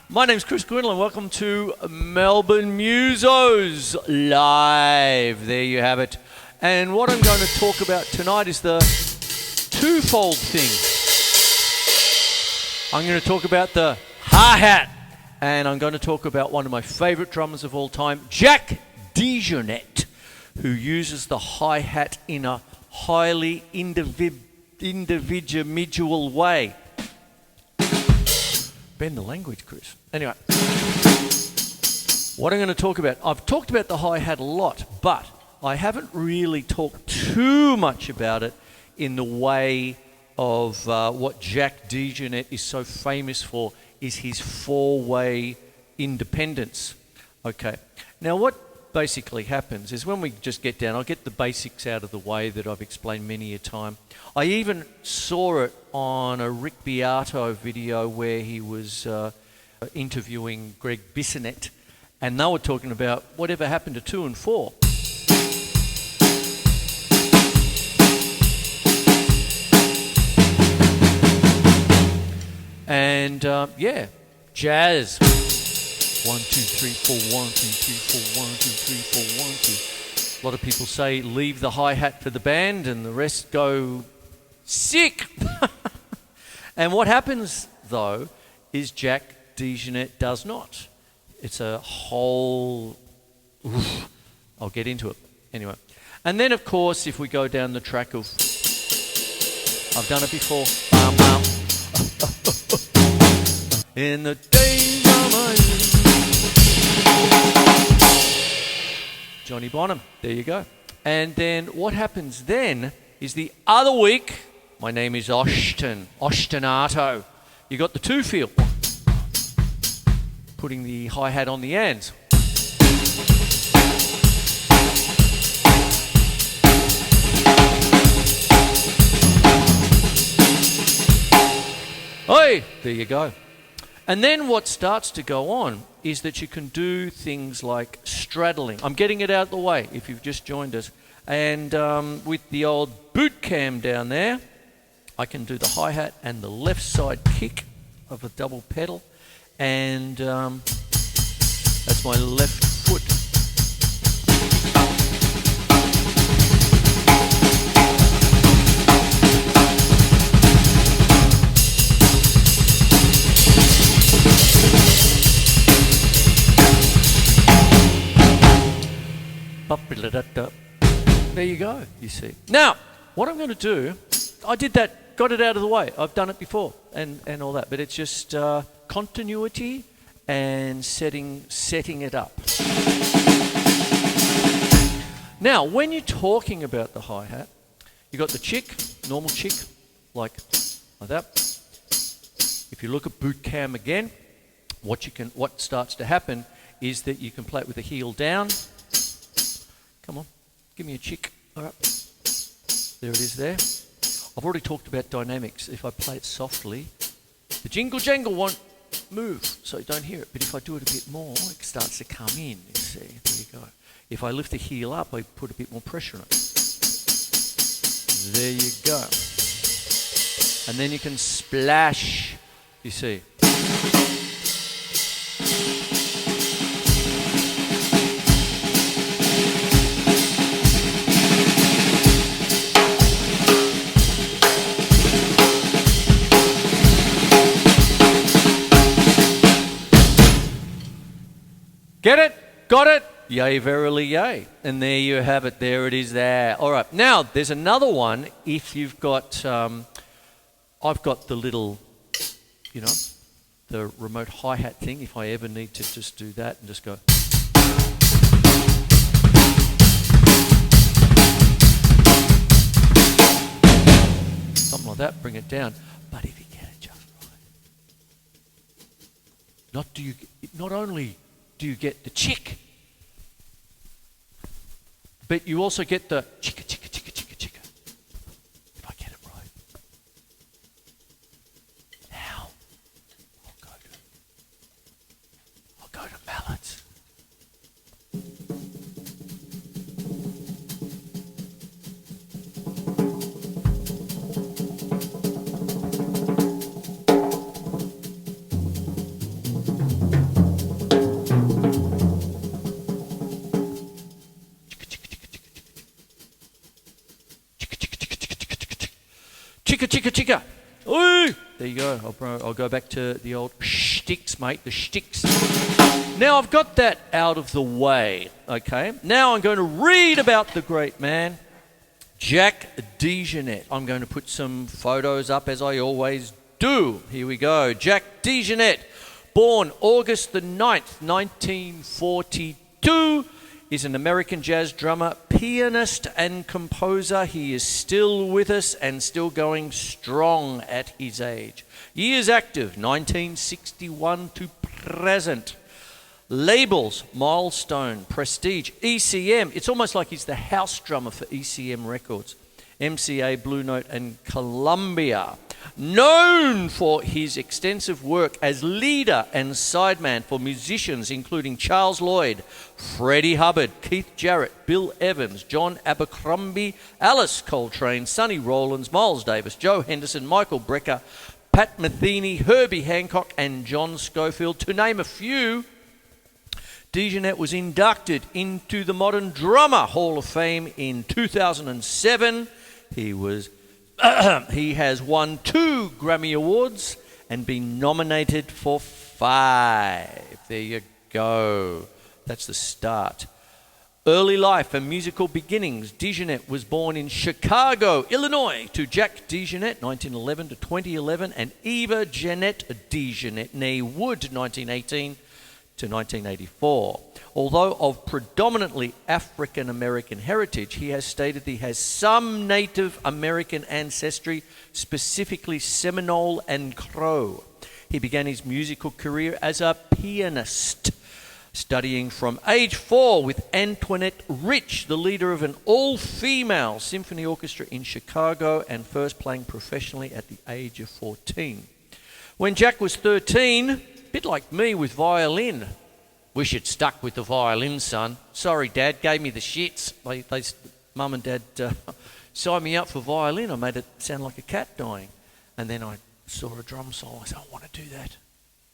My name's Chris Quinlan. Welcome to Melbourne Musos Live. There you have it. And what I'm going to talk about tonight is the twofold thing. I'm going to talk about the hi-hat, and I'm going to talk about one of my favourite drummers of all time, Jack DeJohnette, who uses the hi-hat in a highly individual way. Bend the language, Chris. Anyway, what I'm going to talk about, I've talked about the hi-hat a lot, but I haven't really talked too much about it in the way of what Jack DeJohnette is so famous for, is his four-way independence. Okay, now what basically happens is when we just get down, I'll get the basics out of the way that I've explained many a time. I even saw it on a Rick Beato video where he was interviewing Greg Bissonette, and they were talking about whatever happened to 2 and 4. And yeah, jazz. 1, 2, 3, 4, 1, 2, 3, 4, 1, 2, 3, 4, 1, 2. A lot of people say leave the hi-hat for the band and the rest go sick. And what happens though is Jack DeJohnette does not. It's a whole... I'll get into it. Anyway. And then of course if we go down the track of... I've done it before. In the days of my youth. Johnny Bonham, there you go. And then what happens then is the other week, my name is Ostinato. You got the 2 feel. Putting the hi-hat on the ends. Oi, there you go. And then what starts to go on is that you can do things like straddling. I'm getting it out of the way if you've just joined us. And with the old boot cam down there, I can do the hi-hat and the left side kick of a double pedal. And that's my left foot. There you go, you see. Now, what I'm going to do, I did that, got it out of the way. I've done it before and all that, but it's just continuity and setting it up. Now, when you're talking about the hi-hat, you got the chick, normal chick, like that. If you look at boot cam again, what starts to happen is that you can play it with the heel down. Come on, give me a chick. All right, there it is there. I've already talked about dynamics. If I play it softly, the jingle jangle won't move, so you don't hear it. But if I do it a bit more, it starts to come in, you see. There you go. If I lift the heel up, I put a bit more pressure on it. There you go. And then you can splash, you see. Get it? Got it? Yay, verily, yay. And there you have it. There it is there. All right. Now, there's another one. If you've got... I've got the little, you know, the remote hi-hat thing. If I ever need to just do that and just go... Something like that. Bring it down. But if you get it just right... Not only... do you get the chick, but you also get the chicka, chicka, chicka, chicka, chicka. If I get it right. Now, I'll go to ballads. chicka, chicka, chicka. Ooh. There you go. I'll go back to the old shticks, mate, the shticks. Now I've got that out of the way, okay? Now I'm going to read about the great man, Jack DeJohnette. I'm going to put some photos up as I always do. Here we go. Jack DeJohnette, born August the 9th, 1942, is an American jazz drummer, pianist and composer. He is still with us and still going strong at his age. Years active, 1961 to present. Labels, Milestone, Prestige, ECM. It's almost like he's the house drummer for ECM Records. MCA, Blue Note and Columbia. Known for his extensive work as leader and sideman for musicians including Charles Lloyd, Freddie Hubbard, Keith Jarrett, Bill Evans, John Abercrombie, Alice Coltrane, Sonny Rollins, Miles Davis, Joe Henderson, Michael Brecker, Pat Metheny, Herbie Hancock and John Schofield, to name a few. DeJohnette was inducted into the Modern Drummer Hall of Fame in 2007. He has won 2 Grammy Awards and been nominated for 5. There you go. That's the start. Early life and musical beginnings. DeJohnette was born in Chicago, Illinois, to Jack DeJohnette, 1911 to 2011, and Eva Jeanette DeJohnette, née Wood, 1918 to 1984. Although of predominantly African American heritage, he has stated he has some Native American ancestry, specifically Seminole and Crow. He began his musical career as a pianist, studying from age 4 with Antoinette Rich, the leader of an all-female symphony orchestra in Chicago, and first playing professionally at the age of 14. When Jack was 13, a bit like me with violin. Wish you'd stuck with the violin, son. Sorry, Dad, gave me the shits. Mum and Dad signed me up for violin. I made it sound like a cat dying. And then I saw a drum solo. I said, I want to do that.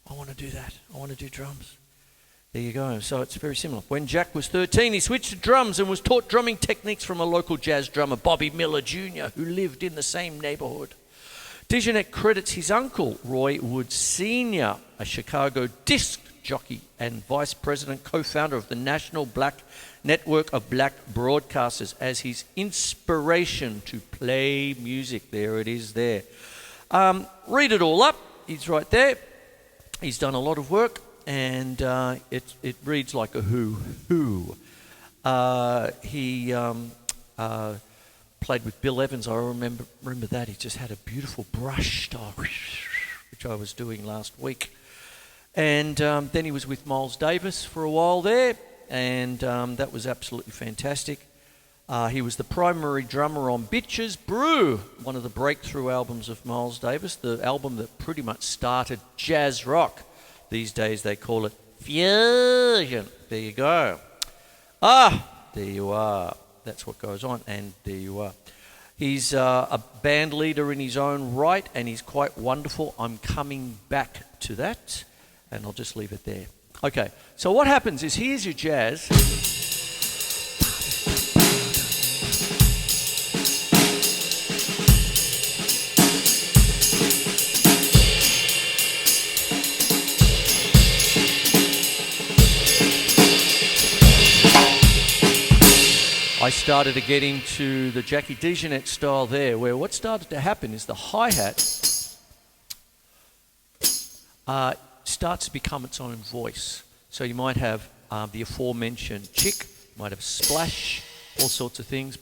I want to do that. I want to do drums. There you go. So it's very similar. When Jack was 13, he switched to drums and was taught drumming techniques from a local jazz drummer, Bobby Miller Jr., who lived in the same neighborhood. DeJohnette credits his uncle, Roy Wood Sr., a Chicago disc jockey and vice president, co-founder of the National Black Network of Black Broadcasters, as his inspiration to play music. There it is there. Read it all up. He's right there. He's done a lot of work, and it reads like a who. He played with Bill Evans. I remember that. He just had a beautiful brush style, which I was doing last week. And then he was with Miles Davis for a while there, and that was absolutely fantastic. He was the primary drummer on Bitches Brew, one of the breakthrough albums of Miles Davis, the album that pretty much started jazz rock. These days they call it fusion. There you go. There you are. That's what goes on, and there you are. He's a band leader in his own right, and he's quite wonderful. I'm coming back to that. And I'll just leave it there. Okay, so what happens is, here's your jazz. I started to get into the Jackie DeJohnette style there, where what started to happen is the hi-hat starts to become its own voice. So you might have the aforementioned chick, you might have splash, all sorts of things.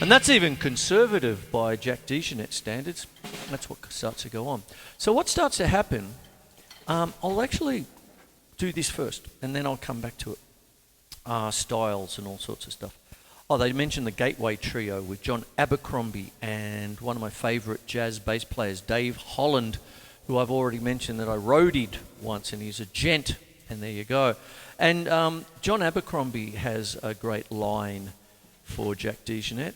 And that's even conservative by Jack DeJohnette standards. That's what starts to go on. So what starts to happen, I'll actually do this first, and then I'll come back to it. Styles and all sorts of stuff. Oh, they mentioned the Gateway Trio with John Abercrombie and one of my favourite jazz bass players, Dave Holland, who I've already mentioned that I roadied once, and he's a gent, and there you go. And John Abercrombie has a great line for Jack DeJohnette.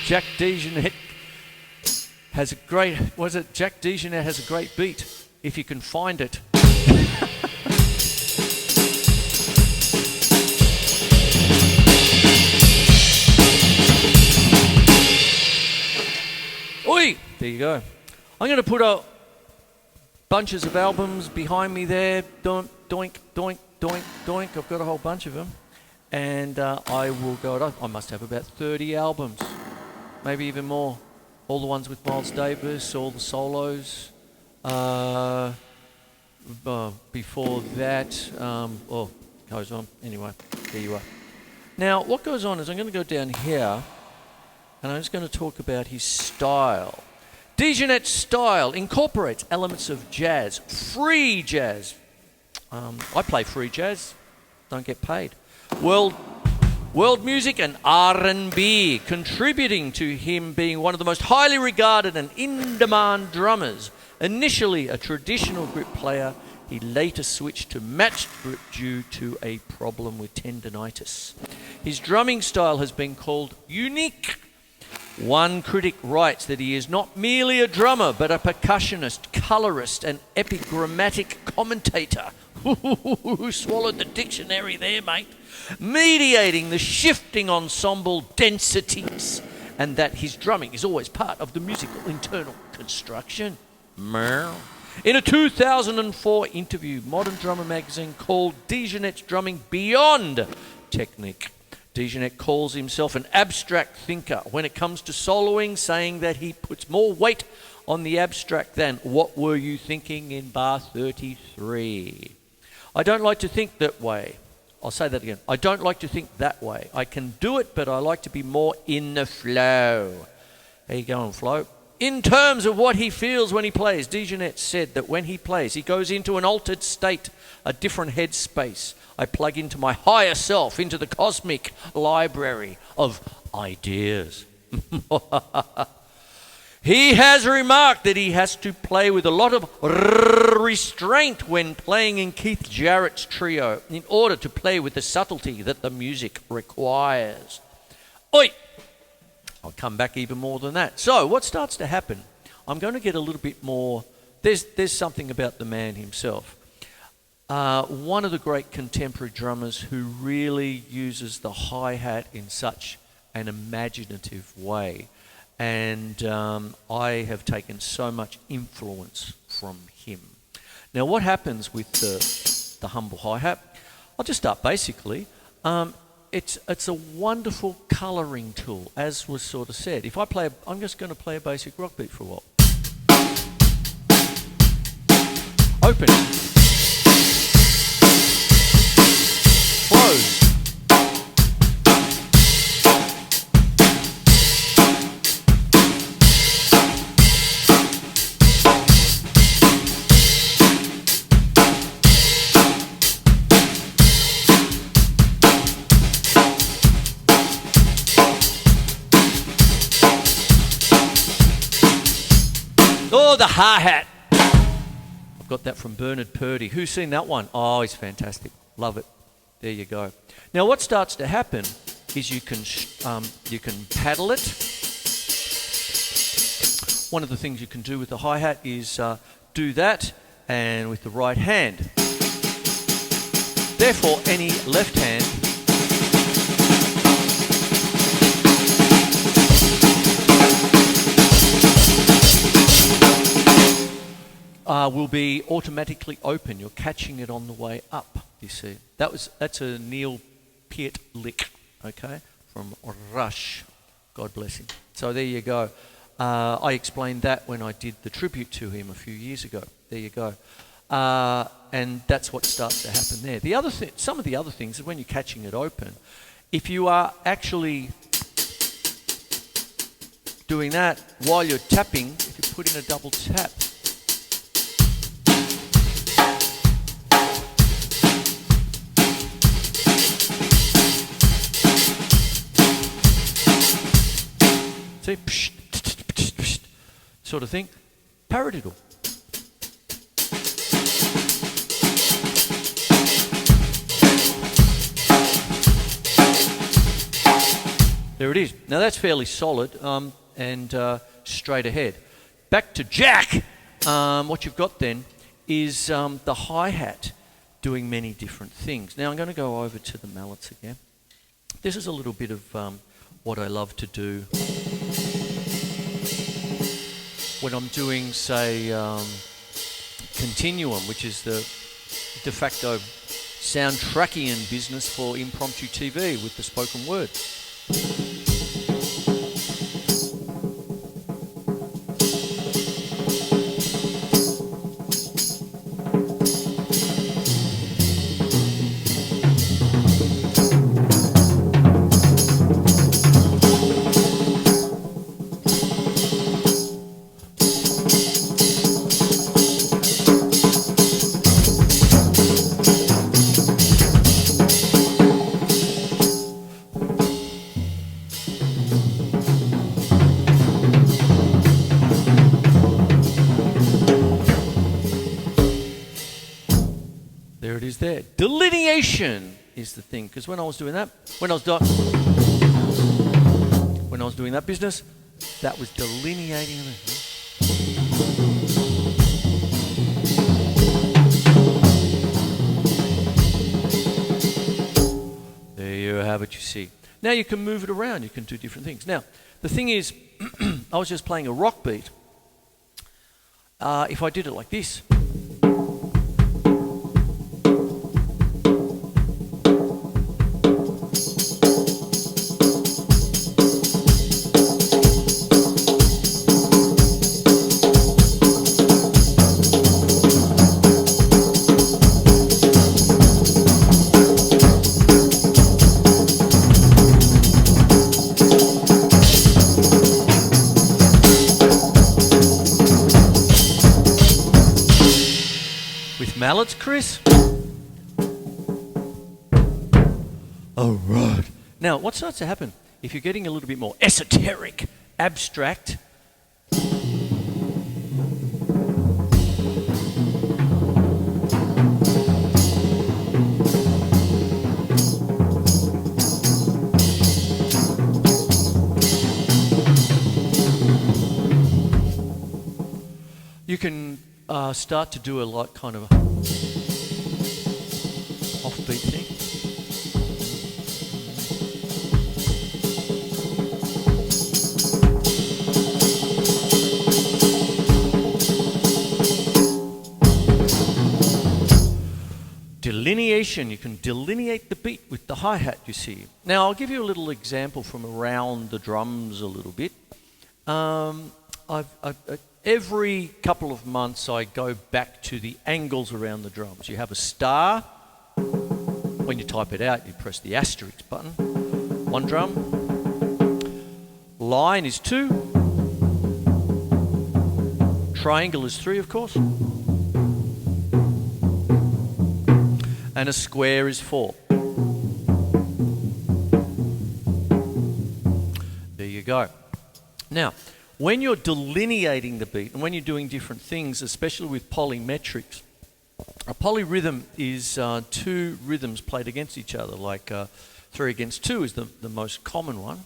Jack DeJohnette has a great, Jack DeJohnette has a great beat, if you can find it. Oi! There you go. I'm going to put bunches of albums behind me there. Doink, doink, doink, doink, doink. I've got a whole bunch of them. And I will go, I must have about 30 albums. Maybe even more. All the ones with Miles Davis, all the solos. Before that, goes on. Anyway, there you are. Now, what goes on is I'm going to go down here, and I'm just going to talk about his style. DeJohnette's style incorporates elements of jazz, free jazz. I play free jazz, don't get paid. World music and R&B, contributing to him being one of the most highly regarded and in-demand drummers. Initially a traditional grip player, he later switched to matched grip due to a problem with tendinitis. His drumming style has been called unique. One critic writes that he is not merely a drummer, but a percussionist, colorist, and epigrammatic commentator. Who swallowed the dictionary there, mate? Mediating the shifting ensemble densities, and that his drumming is always part of the musical internal construction. In a 2004 interview, Modern Drummer magazine called DeJohnette's drumming beyond technique. DeJohnette calls himself an abstract thinker when it comes to soloing, saying that he puts more weight on the abstract than "What were you thinking" in bar 33. I don't like to think that way. I'll say that again. I don't like to think that way. I can do it, but I like to be more in the flow. How you going, Flo? In terms of what he feels when he plays, DeJohnette said that when he plays, he goes into an altered state, a different headspace. I plug into my higher self, into the cosmic library of ideas. He has remarked that he has to play with a lot of restraint when playing in Keith Jarrett's trio in order to play with the subtlety that the music requires. Oi! I'll come back even more than that. So what starts to happen, I'm going to get a little bit more, there's something about the man himself. One of the great contemporary drummers who really uses the hi-hat in such an imaginative way. And I have taken so much influence from him. Now, what happens with the humble hi-hat? I'll just start basically. It's a wonderful colouring tool, as was sort of said. If I play, I'm just going to play a basic rock beat for a while. Open. Close. Oh, the hi-hat. I've got that from Bernard Purdy. Who's seen that one? Oh, he's fantastic. Love it. There you go. Now, what starts to happen is you can paddle it. One of the things you can do with the hi-hat is do that, and with the right hand. Therefore, any left hand will be automatically open. You're catching it on the way up, you see. That's a Neil Peart lick, okay, from Rush. God bless him. So there you go. I explained that when I did the tribute to him a few years ago. There you go. And that's what starts to happen there. The other some of the other things is when you're catching it open, if you are actually doing that while you're tapping, if you put in a double tap, see? Sort of thing. Paradiddle. There it is. Now that's fairly solid and straight ahead. Back to Jack. What you've got then is the hi-hat doing many different things. Now I'm going to go over to the mallets again. This is a little bit of what I love to do when I'm doing, say, Continuum, which is the de facto soundtrackian business for impromptu TV with the spoken word. There it is there. Delineation is the thing, because when I was doing that, when I was doing that business, that was delineating. There you have it, you see. Now you can move it around, you can do different things. Now, the thing is, I was just playing a rock beat. If I did it like this, mallets, Chris? Oh, right. Now, what starts to happen if you're getting a little bit more esoteric, abstract? You can start to do a like kind of offbeat thing. Delineation, you can delineate the beat with the hi-hat, you see. Now I'll give you a little example from around the drums a little bit. Every couple of months I go back to the angles around the drums. You have a star. When you type it out, you press the asterisk button. One drum. Line is 2. Triangle is 3, of course. And a square is 4. There you go. Now, when you're delineating the beat and when you're doing different things, especially with polymetrics, a polyrhythm is 2 rhythms played against each other, like 3 against 2 is the most common one.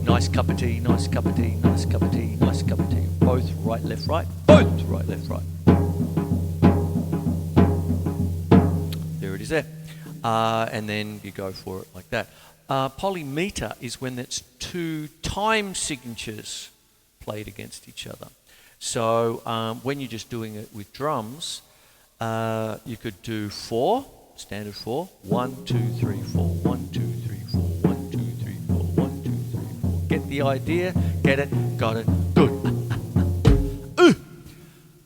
Nice cup of tea, nice cup of tea, nice cup of tea, nice cup of tea. Both right, left, right. Both right, left, right. There it is there. And then you go for it like that. Polymeter is when it's 2 time signatures played against each other. So when you're just doing it with drums, you could do 4, standard 4, 1, 2, 3, 4, 1, 2, 3, 4, 1, 2, 3, 4, 1, 2, 3, 4. Get the idea? Get it? Got it? Good.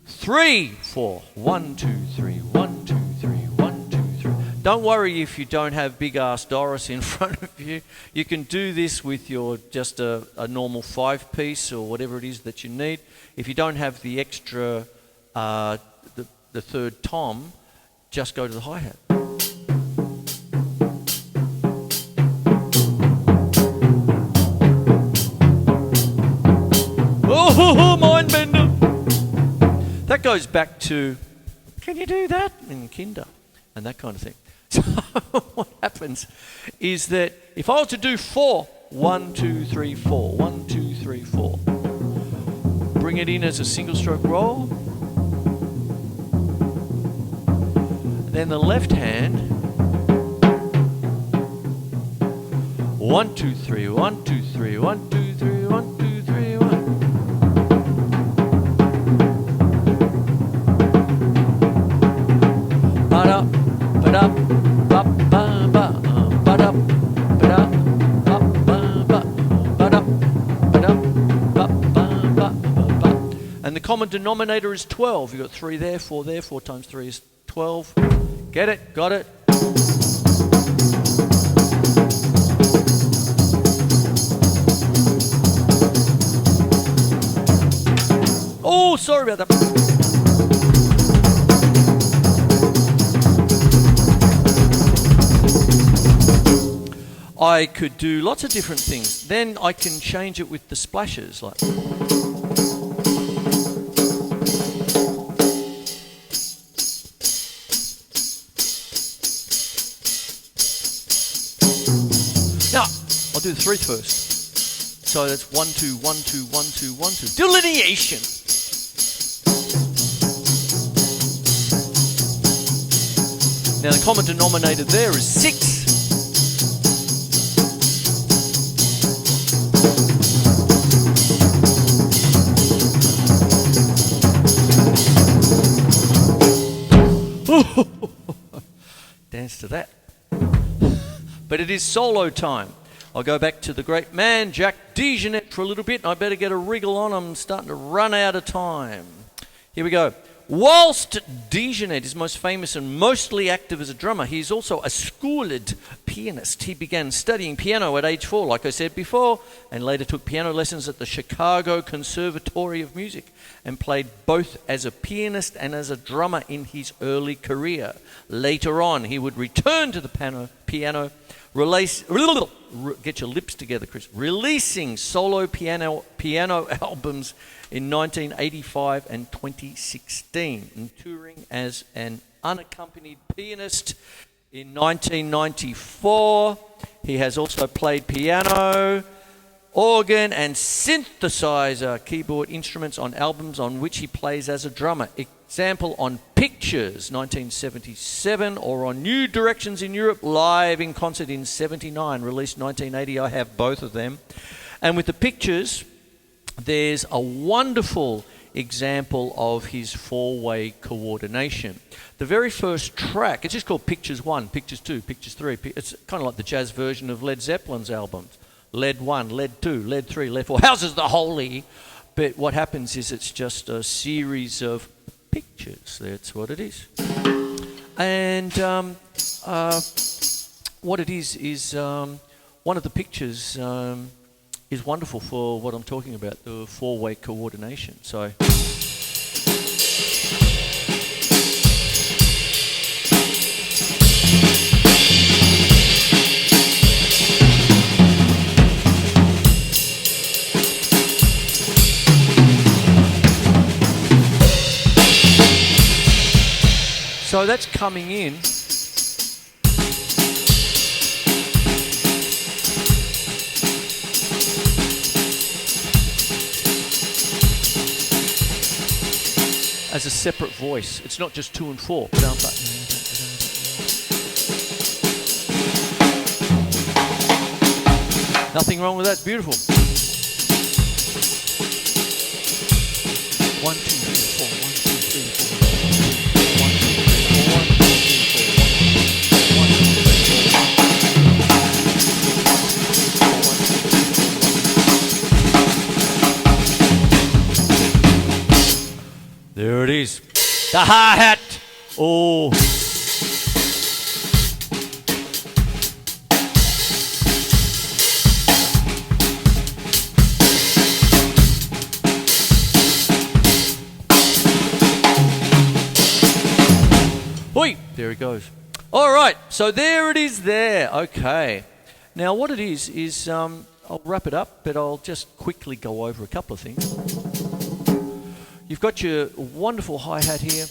3, 4, 1, 2, 3, 1, 2, 3, 1, 2, 3. Don't worry if you don't have big ass Doris in front of you. You can do this with your just a normal 5-piece or whatever it is that you need. If you don't have the extra, the third tom, just go to the hi-hat. That goes back to, can you do that in kinder? And that kind of thing. So what happens is that if I was to do 4, 1, 2, 3, 4, 1, 2, 3, 4, bring it in as a single stroke roll, then the left hand, 1, 2, 3, 1, 2, 3, 1, 2, 3, 1, 2, 3, 1. Ba-da, ba-da, ba-ba-ba, ba-da, ba-da, ba-ba-ba, ba-da, ba-da, ba-ba-ba-ba. And the common denominator is 12. You've got 3 there, 4 there. 4 times 3 is 12. Get it? Got it? Oh, sorry about that. I could do lots of different things. Then I can change it with the splashes, like. Now, I'll do the 3s first. So that's 1, 2, 1, 2, 1, 2, 1, 2. Delineation. Now the common denominator there is 6. Dance to that. But it is solo time. I'll go back to the great man, Jack DeJohnette, for a little bit. I better get a wriggle on. I'm starting to run out of time. Here we go. Whilst DeJohnette is most famous and mostly active as a drummer, he is also a schooled pianist. He began studying piano at age 4, like I said before, and later took piano lessons at the Chicago Conservatory of Music and played both as a pianist and as a drummer in his early career. Later on, he would return to the piano get your lips together, Chris. Releasing solo piano albums in 1985 and 2016, and touring as an unaccompanied pianist in 1994. He has also played piano, organ and synthesizer keyboard instruments on albums on which he plays as a drummer. Example on Pictures, 1977, or on New Directions in Europe, live in concert in 79, released 1980. I have both of them. And with the Pictures, there's a wonderful example of his 4-way coordination. The very first track, it's just called Pictures 1, Pictures 2, Pictures 3. It's kind of like the jazz version of Led Zeppelin's albums. Led 1, Led 2, Led 3, Led 4. Houses the Holy. But what happens is it's just a series of pictures. That's what it is. And what it is one of the pictures is wonderful for what I'm talking about, the 4-way coordination. So. So that's coming in. As a separate voice. It's not just 2 and 4. Nothing wrong with that. It's beautiful. 1, 2, 3, 4. 1, 2, 3, 4. 1, 2, 3, 4. 1, 2, 3, 4. 1, 2, 3, 4. There it is. The hi-hat. Oh. Oi. There it goes. All right. So there it is there. Okay. Now what it is I'll wrap it up, but I'll just quickly go over a couple of things. You've got your wonderful hi-hat here.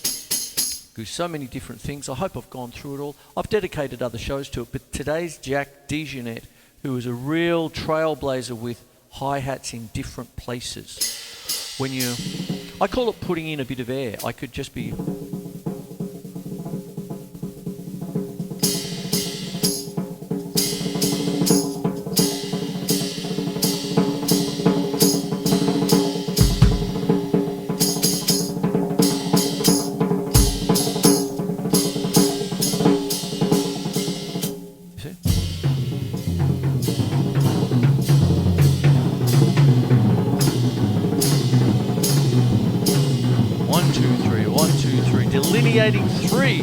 Do so many different things. I hope I've gone through it all. I've dedicated other shows to it, but today's Jack DeJohnette, who is a real trailblazer with hi-hats in different places. I call it putting in a bit of air. I could just be... Delineating 3.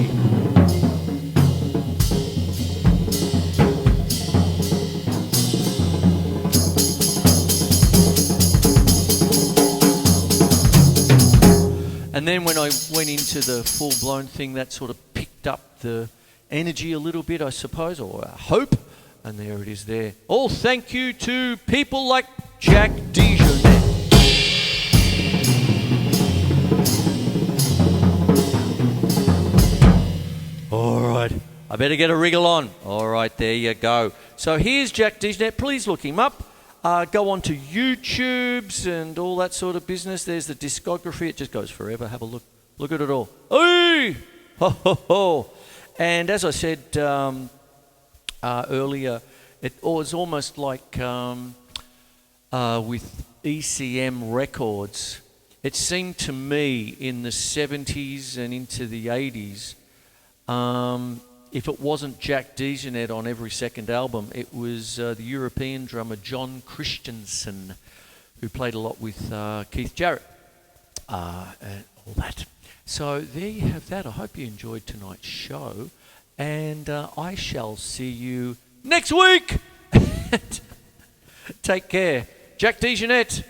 And then when I went into the full-blown thing, that sort of picked up the energy a little bit, I suppose, or I hope. And there it is there. All thank you to people like Jack DeJohnette. All right, I better get a wriggle on. All right, there you go. So here's Jack DeJohnette. Please look him up. Go on to YouTubes and all that sort of business. There's the discography. It just goes forever. Have a look. Look at it all. Hey! Ho, ho, ho. And as I said earlier, it was almost like with ECM records. It seemed to me in the 70s and into the 80s, if it wasn't Jack DeJohnette on every second album, it was the European drummer John Christensen, who played a lot with Keith Jarrett and all that. So there you have that. I hope you enjoyed tonight's show, and I shall see you next week. Take care. Jack DeJohnette,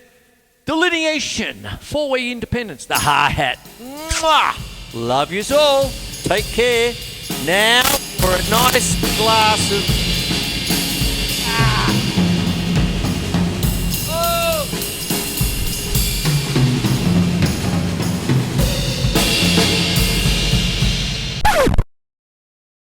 Delineation, 4-way independence, the hi-hat. Mwah! Love yous all. Take care. Now for a nice glass of